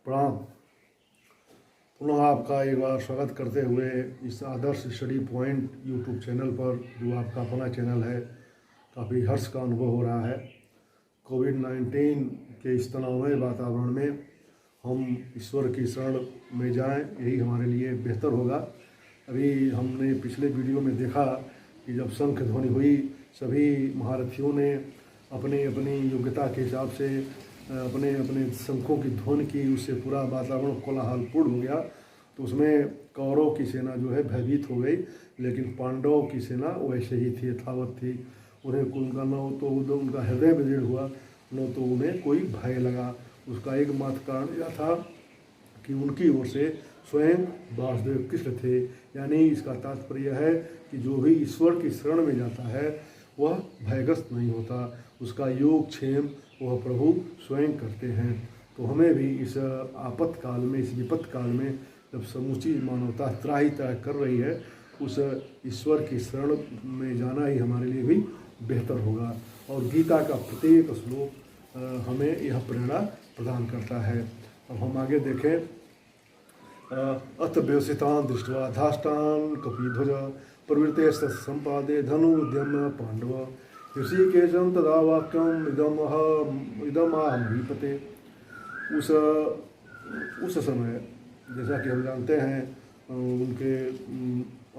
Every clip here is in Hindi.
प्रणाम। पुनः आपका एक बार स्वागत करते हुए इस आदर्श स्टडी पॉइंट यूट्यूब चैनल पर, जो आपका अपना चैनल है, काफ़ी हर्ष का अनुभव हो रहा है। कोविड-19 के इस तनावमय वातावरण में हम ईश्वर की शरण में जाएं, यही हमारे लिए बेहतर होगा। अभी हमने पिछले वीडियो में देखा कि जब शंख ध्वनि हुई, सभी महारथियों ने अपनी अपनी योग्यता के हिसाब से अपने अपने शंखों की ध्वनि की, उससे पूरा वातावरण कोलाहलपूर्ण हो गया। तो उसमें कौरव की सेना जो है भयभीत हो गई, लेकिन पांडवों की सेना वैसे ही थी, यथावत थी। उन्हें उनका न तो उनका हृदय में दृढ़ हुआ, न तो उन्हें कोई भय लगा। उसका एकमात्र कारण यह था कि उनकी ओर से स्वयं वासुदेव कृष्ण थे। यानी इसका तात्पर्य है कि जो भी ईश्वर की शरण में जाता है वह भयग्रस्त नहीं होता, उसका योग क्षेम वह प्रभु स्वयं करते हैं। तो हमें भी इस आपातकाल में, इस विपत्त काल में, जब समूची मानवता त्राही त्राही कर रही है, उस ईश्वर की शरण में जाना ही हमारे लिए भी बेहतर होगा। और गीता का प्रत्येक श्लोक हमें यह प्रेरणा प्रदान करता है। अब हम आगे देखें। अथ व्यवसितान दृष्ट्वा धाष्टान कपिध्वज प्रवृत्ते संपादे धनु उद्यम पांडव ऋषिकेशं तदा वाक्यम इदमाहमहीपते। उस समय, जैसा कि हम जानते हैं, उनके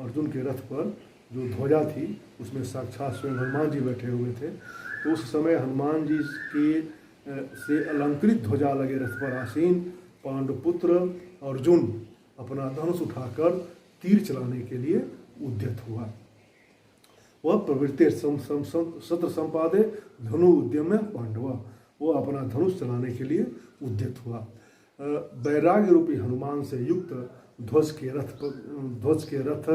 अर्जुन के रथ पर जो ध्वजा थी उसमें साक्षात स्वयं हनुमान जी बैठे हुए थे। तो उस समय हनुमान जी की से अलंकृत ध्वजा लगे रथ पर आसीन पांडुपुत्र अर्जुन अपना धनुष उठाकर तीर चलाने के लिए उद्यत हुआ। वह प्रवृत्ति सत्र संपादे धनु उद्यम में पांडव, वो अपना धनुष चलाने के लिए उद्यत हुआ। वैराग्य रूपी हनुमान से युक्त ध्वज के रथ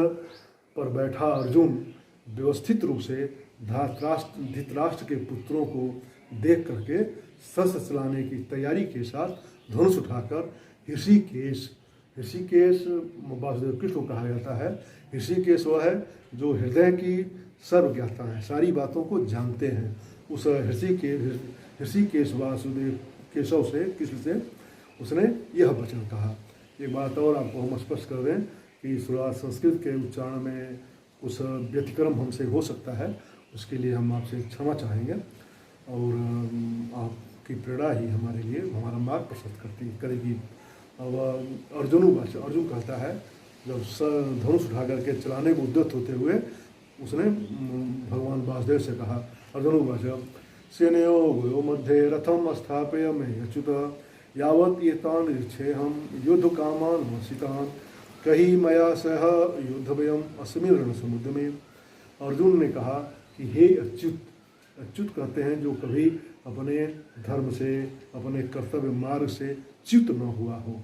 पर बैठा अर्जुन व्यवस्थित रूप से धृतराष्ट्र के पुत्रों को देख करके शस्त्र चलाने की तैयारी के साथ धनुष उठाकर ऋषिकेश वासुदेव कृष्ण को कहा जाता है। ऋषिकेश वह है जो हृदय की सर्वज्ञाता है, सारी बातों को जानते हैं। उस ऋषिकेश वासुदेव केशव से, कृष्ण से उसने यह वचन कहा। एक बात और आपको हम स्पष्ट कर दें कि संस्कृत के उच्चारण में कुछ व्यतिक्रम हमसे हो सकता है, उसके लिए हम आपसे क्षमा चाहेंगे। और आपकी प्रेरणा ही हमारे लिए हमारा मार्ग प्रशस्त करेगी। अब अर्जुन कहता है, जब धनुष उठा करके चलाने को उद्यत होते हुए उसने भगवान वासुदेव से कहा, अर्जुन उवाच सेनयोर्यो मध्ये रथम स्थापय मे अच्युत यावत् एतान् ऋक्षेऽहं युद्ध कामान् वसितान् कहि मया सह युद्धभयम् अस्मिन् रणसमुद्र में। अर्जुन ने कहा कि हे अच्युत कहते हैं जो कभी अपने धर्म से, अपने कर्तव्य मार्ग से च्युत न हुआ हो,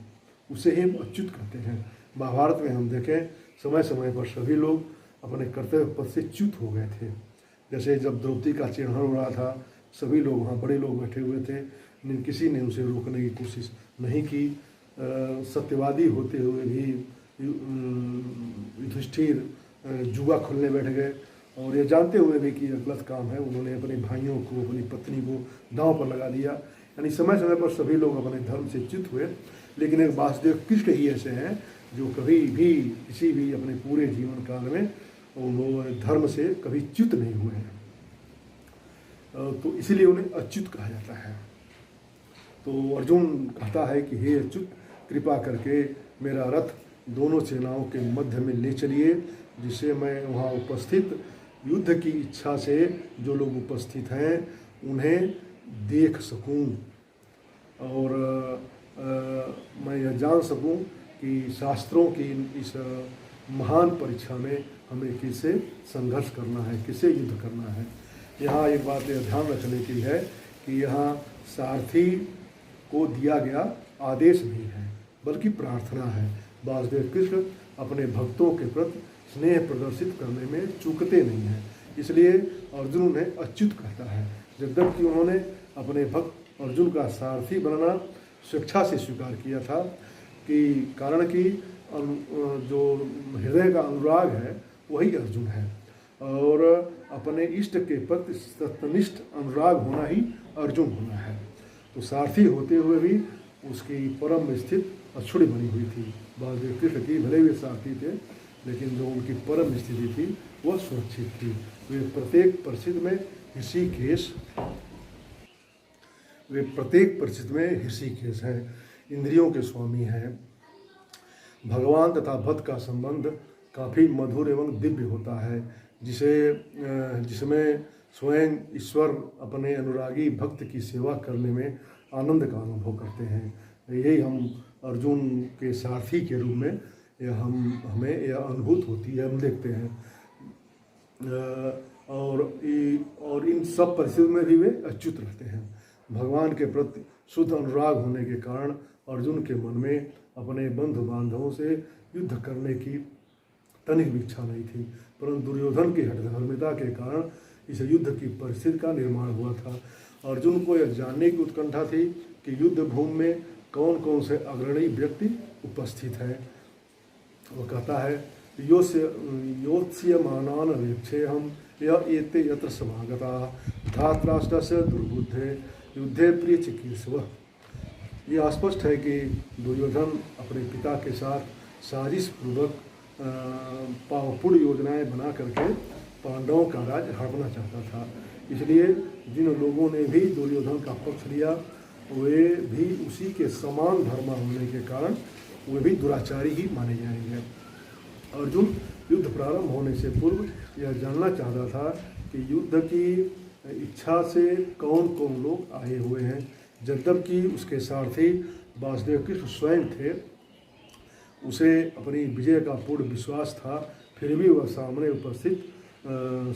उसे ही हम अच्युत कहते हैं। महाभारत में हम देखें, समय समय पर सभी लोग अपने कर्तव्य पद से च्युत हो गए थे। जैसे जब द्रौपदी का चिन्हन हो रहा था, सभी लोग वहाँ बड़े लोग बैठे हुए थे, लेकिन किसी ने उसे रोकने की कोशिश नहीं की। सत्यवादी होते हुए भी युधिष्ठिर जुआ खोलने बैठ गए, और ये जानते हुए भी कि यह गलत काम है, उन्होंने अपने भाइयों को, अपनी पत्नी को दांव पर लगा दिया। यानी समय समय पर सभी लोग अपने धर्म से च्युत हुए, लेकिन एक वासुदेव कृष्ण ही ऐसे हैं जो कभी भी किसी भी अपने पूरे जीवन काल में वो धर्म से कभी च्युत नहीं हुए हैं। तो इसीलिए उन्हें अच्युत कहा जाता है। तो अर्जुन कहता है कि हे अच्युत, कृपा करके मेरा रथ दोनों सेनाओं के मध्य में ले चलिए, जिससे मैं वहाँ उपस्थित युद्ध की इच्छा से जो लोग उपस्थित हैं उन्हें देख सकूं, और मैं यह जान सकूं कि शास्त्रों की इस महान परीक्षा में हमें किससे संघर्ष करना है, किससे युद्ध करना है। यहाँ एक बात यह ध्यान रखने की है कि यहाँ सारथी को दिया गया आदेश नहीं है, बल्कि प्रार्थना है। वासुदेव कृष्ण अपने भक्तों के प्रति स्नेह प्रदर्शित करने में चूकते नहीं हैं, इसलिए अर्जुन उन्हें अच्युत कहता है। जबकि उन्होंने अपने भक्त अर्जुन का सारथी बनना स्वेच्छा से स्वीकार किया था, कि कारण कि जो हृदय का अनुराग है वही अर्जुन है, और अपने इष्ट के प्रति सत्यनिष्ठ अनुराग होना ही अर्जुन होना है। तो सारथी होते हुए भी उसकी परम में स्थित अक्षुणी बनी हुई थी। वासुदेव कृष्ण की भले वे सारथी थे, लेकिन जो उनकी परम स्थिति थी वह सुरक्षित थी। वे प्रत्येक परिस्थिति में ऋषिकेश हैं, इंद्रियों के स्वामी हैं। भगवान तथा भक्त का संबंध काफ़ी मधुर एवं दिव्य होता है, जिसमें स्वयं ईश्वर अपने अनुरागी भक्त की सेवा करने में आनंद का अनुभव करते हैं। यही हम अर्जुन के सारथी के रूप में हमें यह अनुभूत होती है, हम देखते हैं। और इन सब परिस्थितियों में भी वे अच्युत रहते हैं। भगवान के प्रति शुद्ध अनुराग होने के कारण अर्जुन के मन में अपने बंधु बांधवों से युद्ध करने की तनिक भी इच्छा नहीं थी, परंतु दुर्योधन की हठधर्मिता के कारण इस युद्ध की परिस्थिति का निर्माण हुआ था। अर्जुन को यह जानने की उत्कंठा थी कि युद्ध भूमि में कौन कौन से अग्रणी व्यक्ति उपस्थित हैं। वह कहता है, योत्स्यमानान् वेक्षेऽहं य एते यत्र समागता धातराष्ट्रस्य दुर्बुद्धे युद्धे प्रिय चिकीर्षवः। यह स्पष्ट है कि दुर्योधन अपने पिता के साथ साजिश पूर्वक पावपूर्ण योजनाएं बना करके पांडवों का राज्य हड़पना चाहता था। इसलिए जिन लोगों ने भी दुर्योधन का पक्ष लिया वे भी उसी के समान धर्म होने के कारण वे भी दुराचारी ही माने जाएंगे। अर्जुन युद्ध प्रारंभ होने से पूर्व यह जानना चाहता था कि युद्ध की इच्छा से कौन कौन लोग आए हुए हैं। जबकि उसके सारथी वासुदेव कृष्ण स्वयं थे, उसे अपनी विजय का पूर्ण विश्वास था, फिर भी वह सामने उपस्थित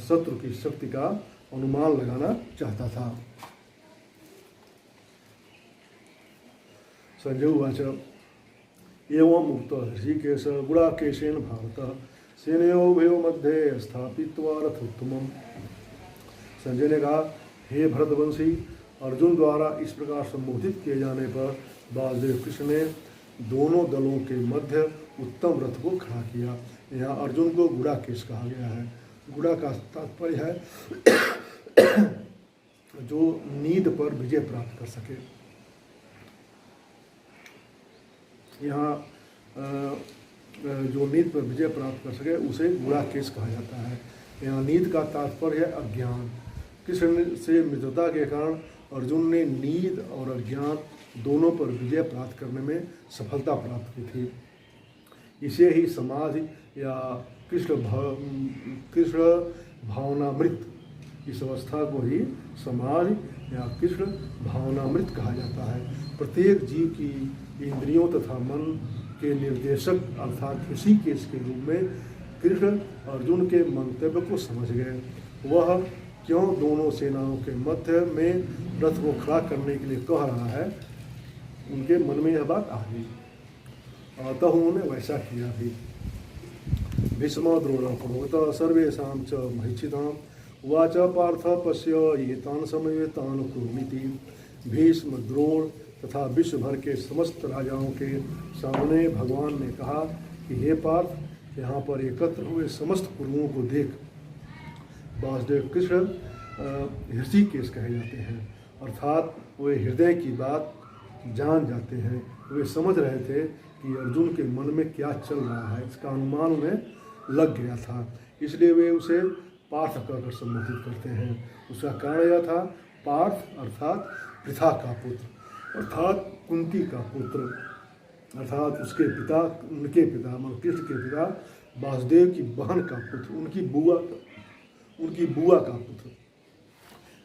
शत्रु की शक्ति का अनुमान लगाना चाहता था। संजय उवाच एवं उक्त ऋषिकेश गुडाकेशेन भारत सेनयोर्भयो मध्ये स्थापित्वा रथोत्तमम्। संजय ने कहा, हे भरतवंशी, अर्जुन द्वारा इस प्रकार संबोधित किए जाने पर वासुदेव कृष्ण ने दोनों दलों के मध्य उत्तम रथ को खड़ा किया। यहाँ अर्जुन को गुडाकेश कहा गया है। गुड़ा का तात्पर्य है जो नींद पर विजय प्राप्त कर सके। यहाँ जो नींद पर विजय प्राप्त कर सके उसे गुडाकेश कहा जाता है। यहाँ नींद का तात्पर्य है अज्ञान। कृष्ण से मित्रता के कारण अर्जुन ने नींद और अज्ञान दोनों पर विजय प्राप्त करने में सफलता प्राप्त की थी। इसे ही समाधि या कृष्ण भावनामृत, इस अवस्था को ही समाधि या कृष्ण भावनामृत कहा जाता है। प्रत्येक जीव की इंद्रियों तथा मन के निर्देशक अर्थात ऋषिकेश के रूप में कृष्ण अर्जुन के मंतव्य को समझ गए। वह क्यों दोनों सेनाओं के मध्य में रथ को खड़ा करने के लिए कह रहा है, उनके मन में यह बात आ गई, अतः उन्होंने वैसा किया भी। भीष्म द्रोणं प्रोक्त सर्वेषां च महिषिताम् उवाच पार्थ पश्य एतान् समवेतान् कुर्मीति। भीष्म, द्रोण तथा विश्व भर के समस्त राजाओं के सामने भगवान ने कहा कि हे पार्थ, यहाँ पर एकत्र हुए समस्त कुरुओं को देख। वासुदेव कृष्ण ऋषिकेश कहे जाते हैं, अर्थात वे हृदय की बात जान जाते हैं। वे समझ रहे थे कि अर्जुन के मन में क्या चल रहा है, इसका अनुमान उन्हें लग गया था, इसलिए वे उसे पार्थ कहकर संबोधित करते हैं। उसका कारण यह था, पार्थ अर्थात पृथा का पुत्र, अर्थात कुंती का पुत्र, अर्थात उसके पिता, उनके पिता मतलब कृष्ण के पिता वासुदेव की बहन का पुत्र, उनकी बुआ का पुत्र।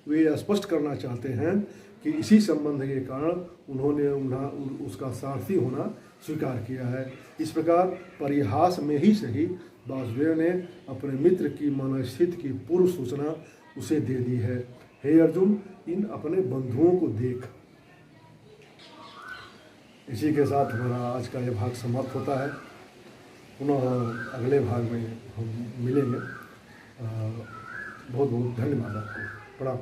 वे स्पष्ट करना चाहते हैं कि इसी संबंध के कारण उन्होंने उसका सारथी होना स्वीकार किया है। इस प्रकार परिहास में ही सही वासुदेव ने अपने मित्र की मनस्थिति की पूर्व सूचना उसे दे दी है। हे अर्जुन, इन अपने बंधुओं को देख। इसी के साथ हमारा आज का यह भाग समाप्त होता है। पुनः अगले भाग में हम मिलेंगे। बहुत बहुत धन्यवाद आपको। प्रणाम।